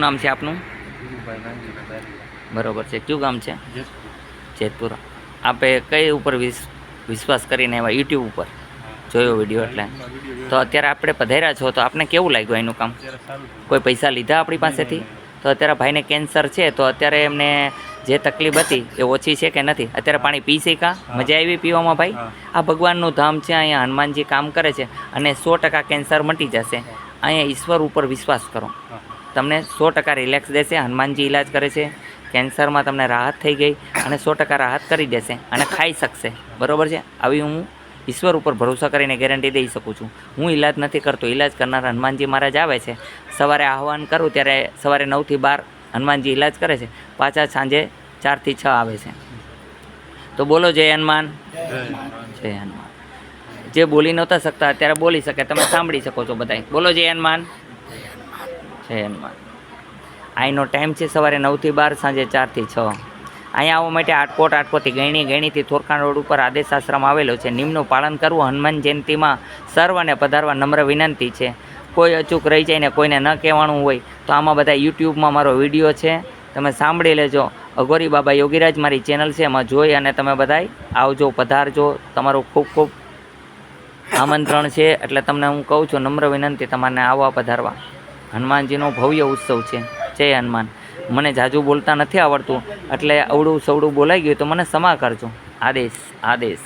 નામ છે આપનું? ધીરુભાઈ નાનજીભાઈ બારીયા. બરોબર છે. કયું ગામ છે? જેતપુર. જેતપુર. આપે કઈ ઉપર વિશ્વાસ કરીને એવા યુટ્યુબ ઉપર જોયો વિડીયો એટલે તો અત્યારે આપણે પધાર્યા છો તો આપને કેવું લાગ્યું એનું કામ? અત્યારે સારું છે. કોઈ પૈસા લીધા આપણી પાસેથી? તો અત્યારે ભાઈને કેન્સર છે તો અત્યારે એમને જે તકલીફ હતી એ ઓછી છે કે નથી? અત્યારે પાણી પી શક્યા? મજા આવી પીવામાં ભાઈ? આ ભગવાનનું ધામ છે, અહીંયા હનુમાનજી કામ કરે છે અને 100% કેન્સર મટી જશે. અહીંયા ઈશ્વર ઉપર વિશ્વાસ કરો, તમને 100% રિલેક્સ દેશે. હનુમાનજી ઇલાજ કરે છે, કેન્સરમાં તમને રાહત થઈ ગઈ અને 100% રાહત કરી દેશે અને ખાઈ શકશે. બરાબર છે? આવી હું ઈશ્વર ઉપર ભરોસા કરીને ગેરંટી દઈ શકું છું. હું ઇલાજ નથી કરતો, ઇલાજ કરનાર હનુમાનજી મહારાજ આવે છે. સવારે આહવાન કરું ત્યારે સવારે 9 થી 12 હનુમાનજી ઇલાજ કરે છે, પાછા સાંજે 4 થી 6 આવે છે. તો બોલો જય હનુમાન. જય હનુમાન. જે બોલી નહોતા શકતા અત્યારે બોલી શકે, તમે સાંભળી શકો છો બધા. બોલો જય હનુમાન. જય હનુમાન. અહીંનો ટાઈમ છે સવારે 9 થી 12, સાંજે 4 થી 6. અહીંયા આવવા માટે આટકોટથી ગણીથી થોરખાણ રોડ ઉપર આદેશ આશ્રમ આવેલો છે. નિયમનું પાલન કરવું હનુમાન જયંતિમાં સર્વને પધારવા નમ્ર વિનંતી છે. કોઈ અચૂક રહી જાય ને કોઈને ન કહેવાનું હોય તો આમાં બધા યુટ્યુબમાં મારો વિડીયો છે, તમે સાંભળી લેજો. અઘોરી બાબા યોગીરાજ મારી ચેનલ છે, એમાં જોઈ અને તમે બધાય આવજો, પધારજો. તમારું ખૂબ ખૂબ આમંત્રણ છે. એટલે તમને હું કહું છું, નમ્ર વિનંતી તમારે આવવા પધારવા. હનુમાનજીનો ભવ્ય ઉત્સવ છે. જય હનુમાન. મને જાજુ બોલતા નથી આવડતું એટલે અવળું સવડું બોલાઈ ગયું તો મને ક્ષમા કરજો. આદેશ.